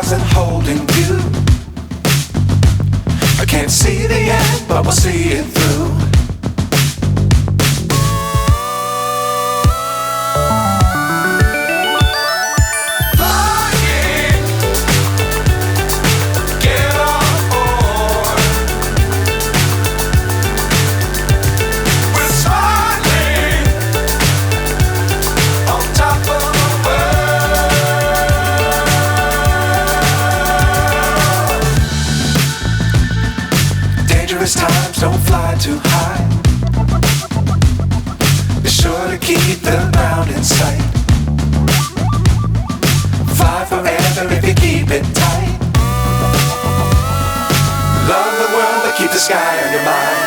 stars and holding you. I can't see the end, but we'll see it through. Times don't fly too high. Be sure to keep the ground in sight. Fly forever if you keep it tight. Love the world but keep the sky on your mind.